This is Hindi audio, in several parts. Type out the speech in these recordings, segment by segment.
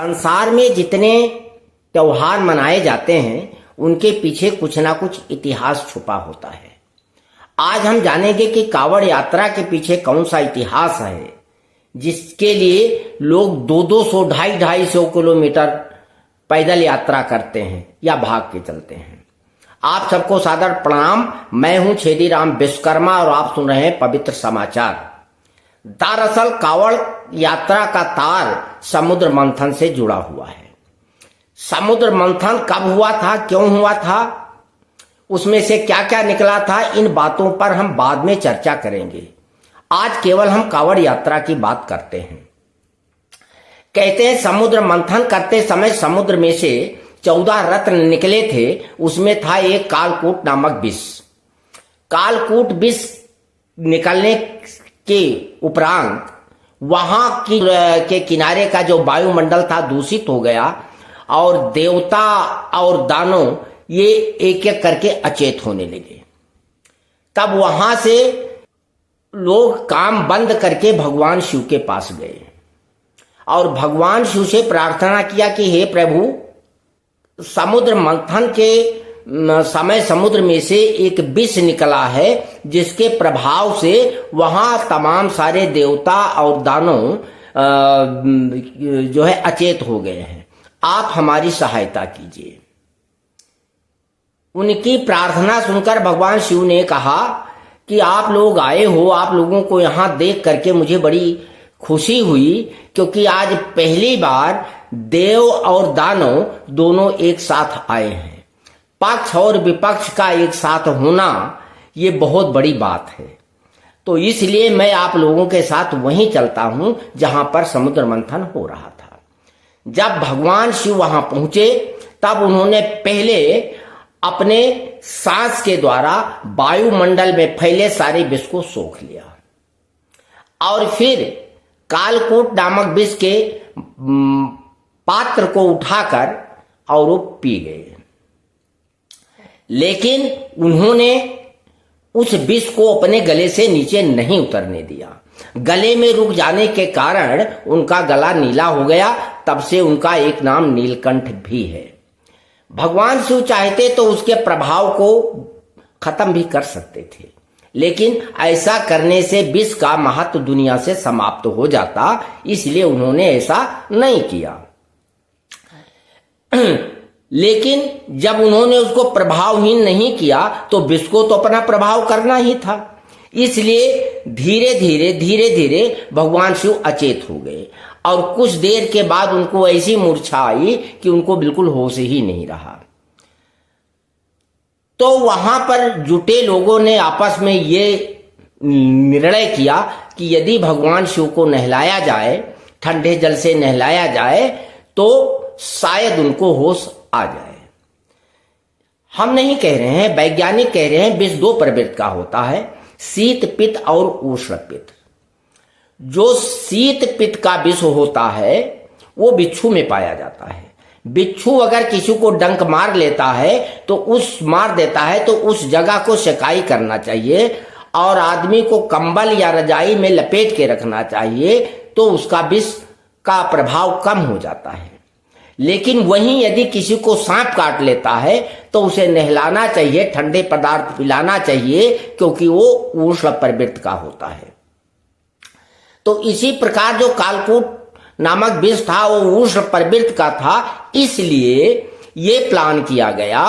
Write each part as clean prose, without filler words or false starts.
संसार में जितने त्योहार मनाए जाते हैं उनके पीछे कुछ ना कुछ इतिहास छुपा होता है। आज हम जानेंगे कि कांवड़ यात्रा के पीछे कौन सा इतिहास है जिसके लिए लोग 200 250 किलोमीटर पैदल यात्रा करते हैं या भाग के चलते हैं। आप सबको सादर प्रणाम। मैं हूं छेदीराम विश्वकर्मा और आप सुन रहे हैं पवित्र समाचार। दरअसल कांवड़ यात्रा का तार समुद्र मंथन से जुड़ा हुआ है। समुद्र मंथन कब हुआ था, क्यों हुआ था, उसमें से क्या क्या निकला था, इन बातों पर हम बाद में चर्चा करेंगे। आज केवल हम कांवड़ यात्रा की बात करते हैं। कहते हैं समुद्र मंथन करते समय समुद्र में से 14 रत्न निकले थे। उसमें था एक कालकूट नामक विष। कालकूट विष निकलने के उपरांत वहां के किनारे का जो वायुमंडल था दूषित हो गया और देवता और दानव ये एक एक करके अचेत होने लगे। तब वहां से लोग काम बंद करके भगवान शिव के पास गए और भगवान शिव से प्रार्थना किया कि हे प्रभु, समुद्र मंथन के समय समुद्र में से एक विष निकला है जिसके प्रभाव से वहां तमाम सारे देवता और दानव जो है अचेत हो गए हैं। आप हमारी सहायता कीजिए। उनकी प्रार्थना सुनकर भगवान शिव ने कहा कि आप लोग आए हो, आप लोगों को यहां देख करके मुझे बड़ी खुशी हुई, क्योंकि आज पहली बार देव और दानव दोनों एक साथ आए हैं। पक्ष और विपक्ष का एक साथ होना ये बहुत बड़ी बात है। तो इसलिए मैं आप लोगों के साथ वहीं चलता हूं जहां पर समुद्र मंथन हो रहा था। जब भगवान शिव वहां पहुंचे तब उन्होंने पहले अपने सांस के द्वारा वायुमंडल में फैले सारे विष को सोख लिया और फिर कालकूट नामक विष के पात्र को उठाकर और वो पी गए। लेकिन उन्होंने उस विष को अपने गले से नीचे नहीं उतरने दिया। गले में रुक जाने के कारण उनका गला नीला हो गया। तब से उनका एक नाम नीलकंठ भी है। भगवान शिव चाहते तो उसके प्रभाव को खत्म भी कर सकते थे, लेकिन ऐसा करने से विष का महत्व दुनिया से समाप्त हो जाता, इसलिए उन्होंने ऐसा नहीं किया। लेकिन जब उन्होंने उसको प्रभावहीन नहीं किया तो विष को तो अपना प्रभाव करना ही था। इसलिए धीरे धीरे भगवान शिव अचेत हो गए और कुछ देर के बाद उनको ऐसी मूर्छा आई कि उनको बिल्कुल होश ही नहीं रहा। तो वहां पर जुटे लोगों ने आपस में ये निर्णय किया कि यदि भगवान शिव को नहलाया जाए, ठंडे जल से नहलाया जाए, तो शायद उनको होश आ जाए। हम नहीं कह रहे हैं, वैज्ञानिक कह रहे हैं विष 2 प्रवृत्ति का होता है, शीत पित्त और उष्ण पित्त। जो शीत पित्त का विष होता है वो बिच्छू में पाया जाता है। बिच्छू अगर किसी को डंक मार लेता है तो मार देता है तो उस जगह को सेकाई करना चाहिए और आदमी को कंबल या रजाई में लपेट के रखना चाहिए, तो उसका विष का प्रभाव कम हो जाता है। लेकिन वहीं यदि किसी को सांप काट लेता है तो उसे नहलाना चाहिए, ठंडे पदार्थ पिलाना चाहिए, क्योंकि वो उष्ण प्रवृत्ति का होता है। तो इसी प्रकार जो कालकूट नामक विष था वो उष्ण प्रवृत्ति का था। इसलिए ये प्लान किया गया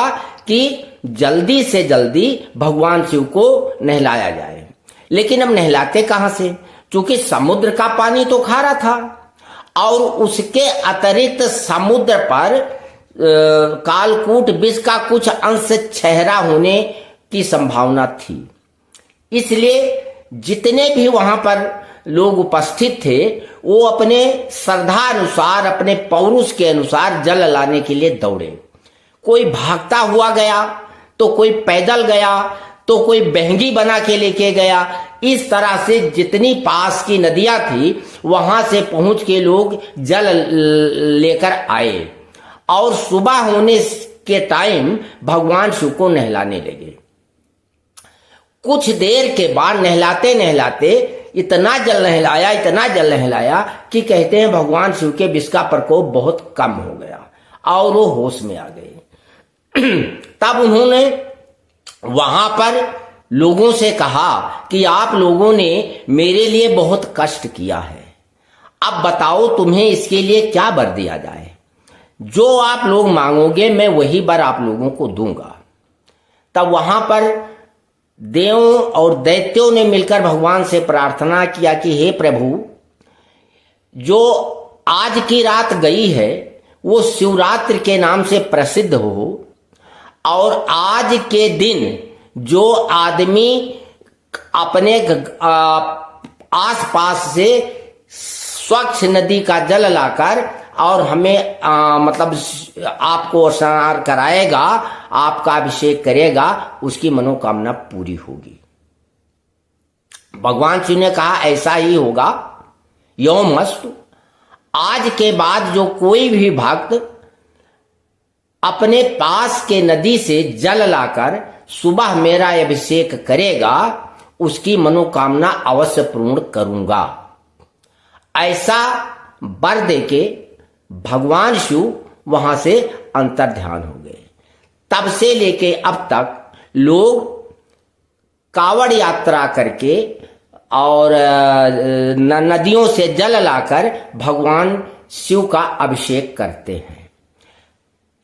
कि जल्दी से जल्दी भगवान शिव को नहलाया जाए। लेकिन अब नहलाते कहां से, क्योंकि समुद्र का पानी तो खारा था और उसके अतिरिक्त समुद्र पर कालकूट विष का कुछ अंश छहरा होने की संभावना थी। इसलिए जितने भी वहां पर लोग उपस्थित थे वो अपने श्रद्धा अनुसार, अपने पौरुष के अनुसार जल लाने के लिए दौड़े। कोई भागता हुआ गया, तो कोई पैदल गया, तो कोई बहंगी बना के लेके गया। इस तरह से जितनी पास की नदियां थी वहां से पहुंच के लोग जल लेकर आए और सुबह होने के टाइम भगवान शिव को नहलाने लगे। कुछ देर के बाद नहलाते नहलाते इतना जल नहलाया कि कहते हैं भगवान शिव के विष का प्रकोप बहुत कम हो गया और वो होश में आ गए। तब उन्होंने वहां पर लोगों से कहा कि आप लोगों ने मेरे लिए बहुत कष्ट किया है, अब बताओ तुम्हें इसके लिए क्या वर दिया जाए। जो आप लोग मांगोगे मैं वही वर आप लोगों को दूंगा। तब वहां पर देवों और दैत्यों ने मिलकर भगवान से प्रार्थना किया कि हे प्रभु, जो आज की रात गई है वो शिवरात्रि के नाम से प्रसिद्ध हो, और आज के दिन जो आदमी अपने आसपास से स्वच्छ नदी का जल लाकर और हमें मतलब आपको स्नान कराएगा, आपका अभिषेक करेगा, उसकी मनोकामना पूरी होगी। भगवान शिव ने कहा ऐसा ही होगा, यौमस्तु। आज के बाद जो कोई भी भक्त अपने पास के नदी से जल लाकर सुबह मेरा अभिषेक करेगा, उसकी मनोकामना अवश्य पूर्ण करूंगा। ऐसा वर देके भगवान शिव वहां से अंतर्ध्यान हो गए। तब से लेके अब तक लोग कावड़ यात्रा करके और नदियों से जल लाकर भगवान शिव का अभिषेक करते हैं।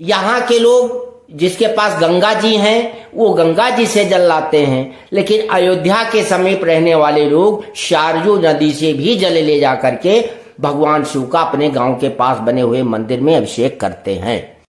यहाँ के लोग जिसके पास गंगा जी हैं वो गंगा जी से जल लाते हैं, लेकिन अयोध्या के समीप रहने वाले लोग शारजू नदी से भी जल ले जा करके भगवान शिव का अपने गांव के पास बने हुए मंदिर में अभिषेक करते हैं।